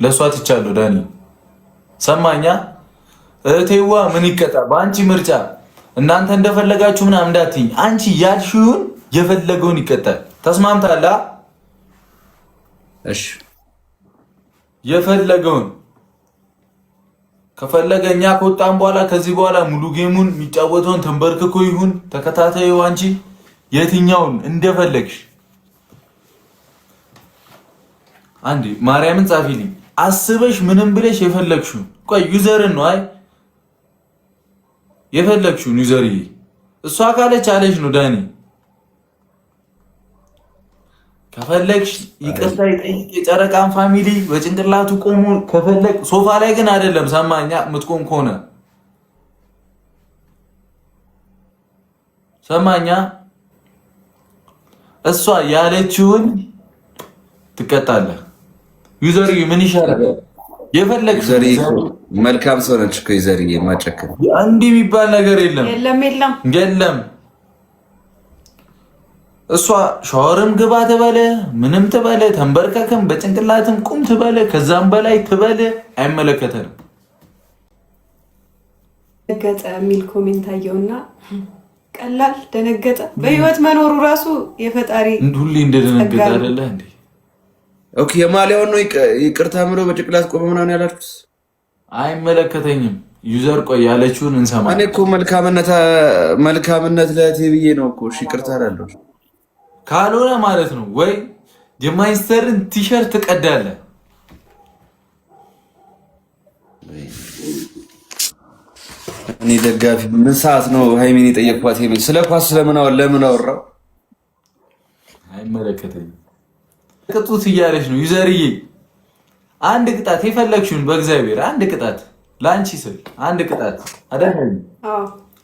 ለሷ ትቻለሁ ዳኒ ሰማኛ እህቴዋ ምን ይቀጣ በአንቺ ምርጫ እናንተ እንደፈለጋችሁ ምናምን እንዳትይኝ አንቺ ያልሽውን የፈለገውን ይቀጣል ተስማምታላ እሺ የፈለገውን ከፈለገኛ ከወጣን በኋላ ከዚህ በኋላ ሙሉ ጌሙን የሚጫወተውን ተንበርክኮ ይሁን ተከታታዩ አንቺ የትኛውን እንደፈለግሽ አንዴ ማርያምን ጻፊልኝ አስበሽ ምንም ብለሽ የፈለግሽው ቆይ ዩዘርን ነው አይ የፈለግሽው ዩዘር እሷ ካለች አለሽ ነው ዳኒ ከፈለግሽ ይቅርታ ይጠይቅ የጨረቃን ፋሚሊ በጭንቅላቱ ቆሙ ከፈለግ ሶፋ ላይ ግን አይደለም ሰማኛ ምትቆም ከሆነ ሰማኛ እሷ ያለችውን ትቀጣለህ ዩዘርዬ ምን ይሻላል የፈለግሽ መልካም ሰው ነች እኮ ዩዘርዬ ማጨከን እንዲህ የሚባል ነገር የለም የለም እሷ ሻወርም ግባ ትበለ ምንም ትበለ ተንበርከከም በጭንቅላትም ቁም ትበለ ከዛም በላይ ትበለ አይመለከተንም ደነገጠ የሚል ኮሜንት አየውና ቀላል ደነገጠ በህይወት መኖሩ ራሱ የፈጣሪ ሁሌ እንደደነገጠ አይደለ እንዴ ኦኬ የማሊያውን ነው ይቅርታ ምሮ በጭንቅላት ቆመ ምናምን ያላችሁት አይመለከተኝም ዩዘር ቆይ ያለችውን እንሰማ እኔ እኮ መልካምነት ለቲቪዬ ነው እኮ እሺ ይቅርታ አላለሁ ካልሆነ ማለት ነው ወይ የማይስተርን ቲሸርት ቀዳለ እኔ ደጋፊ ምን ሰዓት ነው ሃይሚን የጠየቅኳት ሄሚ ስለ ኳስ ለምን አወራው አይመለከተኝም ቅጡት እያለች ነው ዩዘርዬ አንድ ቅጣት የፈለግሽውን በእግዚአብሔር አንድ ቅጣት ላንቺ ስል አንድ ቅጣት አይደለም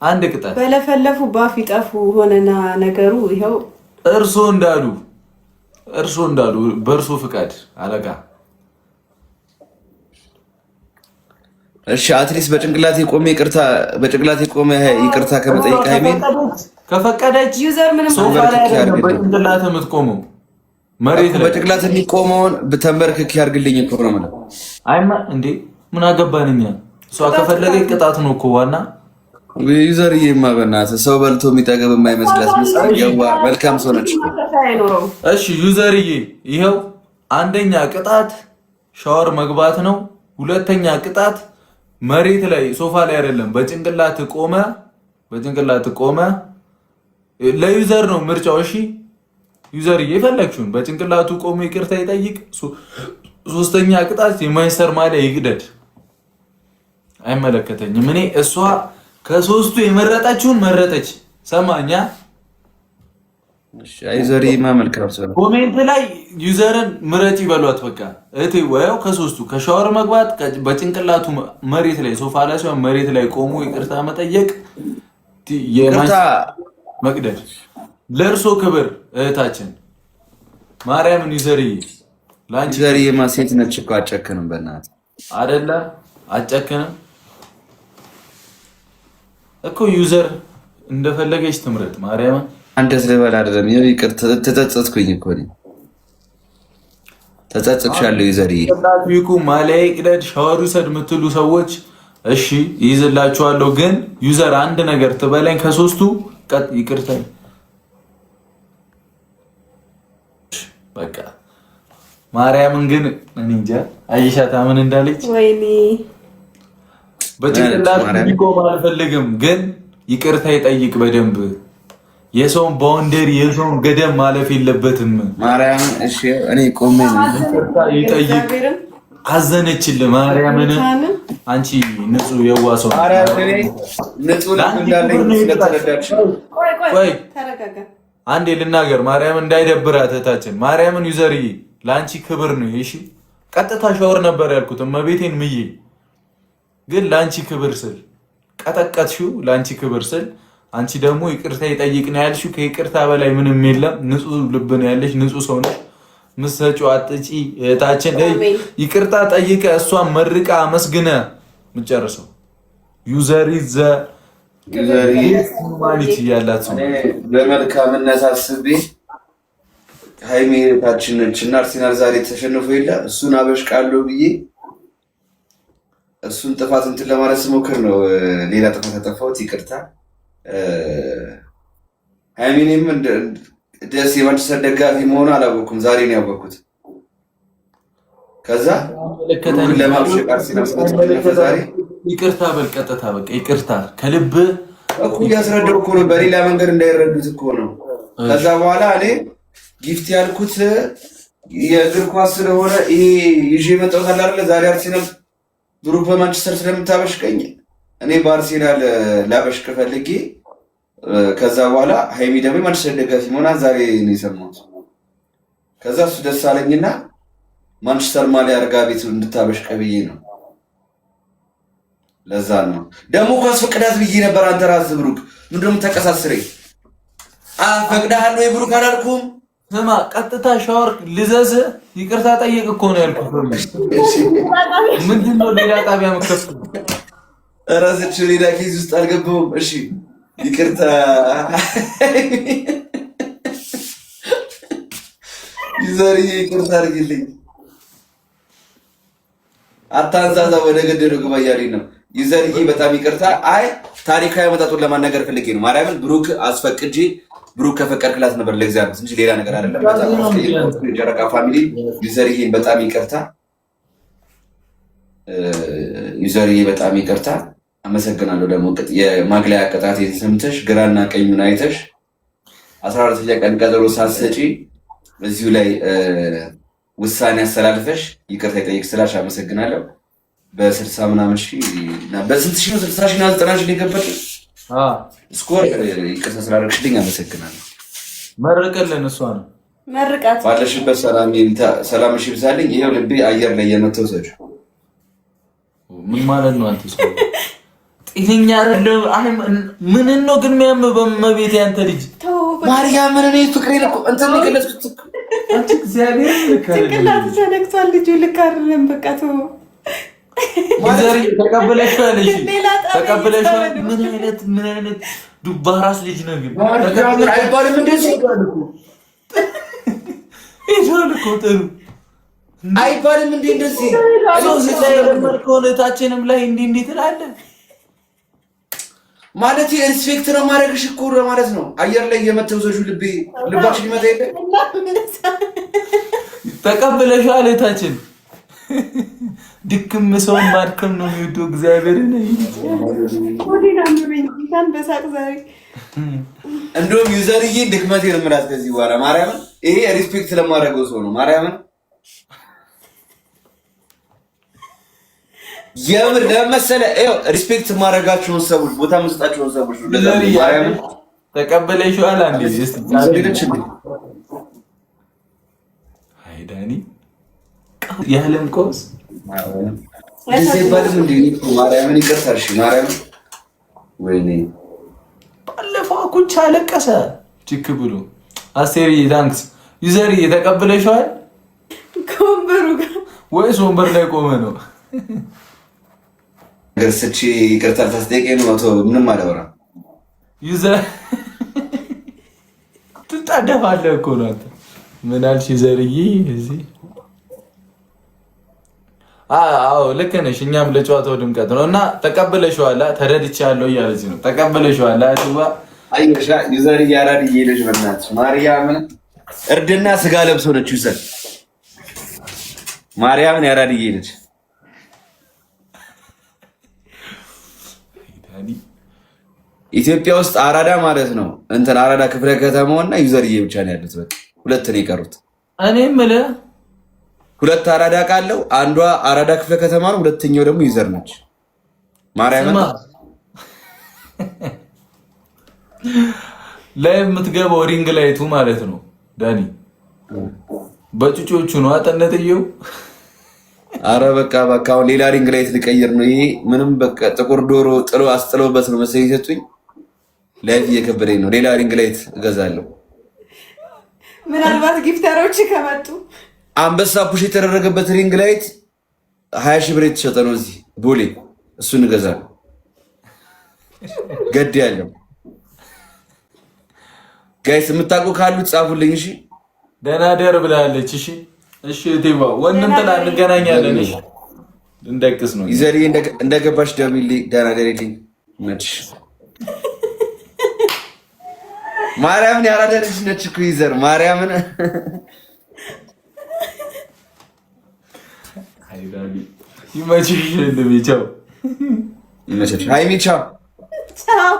አንድ ቅጣት በለፈለፉ ባፍ ይጠፉ ሆነና ነገሩ ይሄው እርሶ እንዳሉ በእርሶ ፍቃድ አለቃ እሺ አትሊስት በጭንቅላቴ ቆሜ ይቅርታ ከመጠየቅ ሃይሚን ከፈቀደች ዩዘር ምንም ሶፋ ላይ በጭንቅላት የምትቆመው መሬት ላይ በጭንቅላት የሚቆመውን በተንበርክክ ያርግልኝ እኮ ነው ማለት አይማ እንዴ ምን አገባንኛ እሷ ከፈለገች ቅጣት ነው እኮ ዋና ዩዘርዬ ማበናት ሰው በልቶ የሚጠገብ የማይመስላት መስያዋ መልካም ሰው ነች እሺ ዩዘርዬ ይሄው አንደኛ ቅጣት ሻወር መግባት ነው ሁለተኛ ቅጣት መሬት ላይ ሶፋ ላይ አይደለም በጭንቅላት ቆመ ለዩዘር ነው ምርጫው እሺ ዩዘርዬ የፈለግሽውን በጭንቅላቱ ቆሞ ይቅርታ ይጠይቅ ሶስተኛ ቅጣት የማይሰር ማለ ይግደድ አይመለከተኝም እኔ እሷ ከሶስቱ የመረጣችውን መረጠች ሰማኛ እሺ ዩዘርዬ መልካም ሰው ኮሜንት ላይ ዩዘርን ምረጪ ይበሏት በቃ እቴ ወያው ከሶስቱ ከሻወር መግባት በጭንቅላቱ መሬት ላይ ሶፋ ላይ ሲሆን መሬት ላይ ቆሞ ይቅርታ መጠየቅ መቅደድ ለእርሶ ክብር እህታችን ማርያምን ዩዘርዬ ላንቺ ዩዘርዬ ሴት ነች እኮ አጨክንም በእናት አይደለ አጨክንም እኮ ዩዘር እንደፈለገች ትምረጥ ማርያምን አንተ ስለበላ አይደለም ይቅር ተጸጸትኩኝ እኮ ነኝ ተጸጽቻለሁ ዩዘርዬ ይቁ ማለይ ቅደድ ሻወር ውሰድ የምትሉ ሰዎች እሺ ይይዝላችኋለሁ ግን ዩዘር አንድ ነገር ትበለኝ ከሶስቱ ቀጥ ይቅርታ በቃ ማርያምን ግን እኔ እንጃ አይሻታ ምን እንዳለች ወይኔ በጭንቅላት ሊቆም አልፈልግም ግን ይቅርታ ይጠይቅ በደንብ የሰውን ባውንደሪ የሰውን ገደም ማለፍ የለበትም ማርያም እሺ እኔ ቆሜ ነው ይቅርታ ይጠይቅ አዘነችልህ ማርያምን አንቺ ንጹህ የዋሰው ማርያም እኔ ንጹህ እንዳለኝ ስለተረዳች ቆይ ተረጋጋ አንዴ ልናገር ማርያም እንዳይደብራት እህታችን ማርያምን ዩዘርዬ ላንቺ ክብር ነው እሺ ቀጥታ ሻወር ነበር ያልኩት እመቤቴን ምዬ ግን ላንቺ ክብር ስል ቀጠቀጥሽው ላንቺ ክብር ስል አንቺ ደግሞ ይቅርታ ይጠይቅ ነው ያልሽው ከይቅርታ በላይ ምንም የለም ንጹህ ልብ ነው ያለሽ ንጹህ ሰው ነሽ ምሰጪው አጥጪ እህታችን ይቅርታ ጠይቀ እሷን መርቃ አመስግነ ምጨርሰው ዩዘሪዘ ሁማኒቲ ያላት ሰው በመልካምነት አስቤ ሃይሜ ታችን ነች እና አርሴናል ዛሬ ተሸንፎ የለ እሱን አበሽቃለሁ ብዬ እሱን ጥፋት እንትን ለማለት ስሞክር ነው ሌላ ጥፋት ያጠፋሁት። ይቅርታ። ሃይሜኔም ደስ የማንቸስተር ደጋፊ መሆኑ አላወኩም፣ ዛሬ ነው ያወቅኩት። ከዛ ለማብሸቅ አርሴናል ስለተሸነፈ ዛሬ ይቅርታ በል ቀጥታ በቃ ይቅርታ ከልብ እኮ እያስረዳሁ እኮ ነው፣ በሌላ መንገድ እንዳይረዱት እኮ ነው። ከዛ በኋላ እኔ ጊፍት ያልኩት የእግር ኳስ ስለሆነ ይሄ ይዤ የመጣሁት አለ አይደለ? ዛሬ አርሴናል ብሩክ በማንቸስተር ስለምታበሽቀኝ እኔ በአርሴናል ላበሽቅ ፈልጌ፣ ከዛ በኋላ ሃይሚ ደግሞ የማንቸስተር ደጋፊ መሆኗ ዛሬ ነው የሰማሁት። ከዛ እሱ ደስ አለኝና ማንቸስተር ማሊያ አርጋ ቤት እንድታበሽቀ ብዬ ነው። ለዛ ነው ደግሞ ኳስ ፈቅዳት ብዬ ነበር። አንተ ራስህ ብሩክ ምንድነው ተቀሳስረኝ? ፈቅዳሃል ወይ ብሩክ አላልኩም? ስማ ቀጥታ ሻወር ልዘዝ ይቅርታ ጠየቅ እኮ ነው ያልኩት። ምንድነው ሌላ ጣቢያ መከፍቱ? ራስህ ሌላ ኬዝ ውስጥ አልገባሁም። እሺ ይቅርታ ይዘርዬ ይቅርታ አድርግልኝ። አታንዛዛ ወደ ገደለው ግባ እያለኝ ነው። ይዘርዬ በጣም ይቅርታ። አይ ታሪካዊ መጣጡን ለማናገር ፈልጌ ነው። ማርያምን ብሩክ አስፈቅጄ ብሩክ ከፈቀድክላት ነበር ለእግዚአብሔር እንጂ ሌላ ነገር አይደለም። በጣም ጨረቃ ፋሚሊ ይዘርዬን በጣም ይቅርታ። ይዘርዬ በጣም ይቅርታ። አመሰግናለሁ። ደግሞ የማግለያ ቅጣት ሰምተሽ ግራና ቀኙን አይተሽ 14ኛ ቀን ቀጠሮ ሳትሰጪ በዚሁ ላይ ውሳኔ አስተላልፈሽ ይቅርታ ይጠይቅ ስላሽ አመሰግናለሁ። በ60 ምናምን ሺህ እና በስንት ሺህ ነው? 60 ሺህ እና 90 ሺህ ሊገበጥ ስኮር ይቅርታ ስላደረግሽልኝ አመሰግናለሁ። መርቅልን እሷ ነው መርቃት ባለሽበት ሰላም ሺህ ብዛልኝ። ይሄው ልቤ አየር ላይ የመተው ሰጭ ምን ማለት ነው? አንተ ሰው ጤነኛ አይደለም። ምን ነው ግን የሚያም በመቤት ያንተ ልጅ ማርያምን እኔ ፍቅሬን እኮ እንትን ገለጽኩት። አንቺ እግዚአብሔር ጭንቅላት ተነክቷል። ልጁ ልክ አይደለም። በቃ ተው ማዘሪ ተቀበለሻል። እሺ ተቀበለሻል። ምን አይነት ዱባ ራስ ልጅ ነው ግን አይባልም እንደዚህ ይዞል እኮ ጥሩ አይባልም እንዴ እንደዚህ ከሆነ ታችንም ላይ እንዲህ ትላለህ ማለት ሪስፔክት ነው ማድረግሽ እኮ ማለት ነው። አየር ላይ የመተውሰሹ ልባችን ይመጣ የለ ተቀበለሻል። ታችን ድክም ሰውን ማድከም ነው የሚወደው እግዚአብሔር ነው። እንደውም ዩዘርዬ ድክመቴን የምላት ከዚህ በኋላ ማርያምን ይሄ ሪስፔክት ለማድረገው ሰው ነው። ማርያምን የምር ለመሰለ ሪስፔክት ማድረጋቸውን ሰዎች ቦታ መስጣቸውን ሰዎች ማርያምን ተቀበለሽዋል። አንዴ ዳኒ የህለም ቆስ ባልም እንዲ ማርያምን ይቅርታሽ ማርያምን ወይኔ ባለፈው ኩቻ አለቀሰ ችክ ብሎ አስቴሪ ታንክስ ዩዘር ተቀበለሽዋል። ከወንበሩ ጋር ወይስ ወንበር ላይ ቆመ ነው? ገርሰቺ ይቅርታ ታስጠይቀኝ ነው አቶ ምንም አላወራም። ዩዘር ትጣደፋለህ እኮ ነው አንተ። ምን አልሽ ዩዘርዬ? እዚህ አዎ ልክ ነሽ። እኛም ለጨዋታው ድምቀት ነው እና ተቀበለሽዋል። ተረድቻለሁ እያለች ነው። ተቀበለሽዋል። አቱባ አይሻ ዩዘር ያራድ ይልሽ በእናትሽ ማርያምን እርድና ስጋ ለብሶ ነች። ዩዘር ማርያምን ያራድ ይልሽ ኢትዮጵያ ውስጥ አራዳ ማለት ነው እንትን አራዳ ክፍለ ከተማውና ዩዘርዬ ብቻ ነው ያሉት። በቃ ሁለት ነው የቀሩት። እኔ የምልህ ሁለት አራዳ ቃለው አንዷ አራዳ ክፍለ ከተማ ነው፣ ሁለተኛው ደግሞ ዩዘር ነች። ማርያምን ላይ የምትገባው ሪንግ ላይቱ ማለት ነው ዳኒ በጩጮቹ ነው አጠነጥየው። አረ በቃ አሁን ሌላ ሪንግ ላይት ልቀይር ነው። ይሄ ምንም በቃ ጥቁር ዶሮ ጥሎ አስጥለውበት ነው መሰለኝ የሰጡኝ። ላይፍ እየከበደኝ ነው። ሌላ ሪንግ ላይት እገዛለሁ። ምናልባት ጊፍተሮች ከመጡ አንበሳ ፑሽ የተደረገበት ሪንግ ላይት 20 ሺህ ብር የተሸጠ ነው እዚህ ቦሌ። እሱን እገዛለሁ። ገድ ያለው ጋይስ የምታውቁ ካሉ ጻፉልኝ። እሺ ደህና ደር ብላለች። እሺ እሺ እቴባ ወንድምትና እንገናኛለን። እሺ እንደቅስ ነው ይዘሪ እንደገባሽ ደውዪልኝ። ደህና ደሪልኝ ነች ማርያምን ያላደረች ነች እኮ ይዘር ማርያምን አይዳሊ ይመችሽ። እንደሚቻው ይመችሽ ሃይሚ ቻው ቻው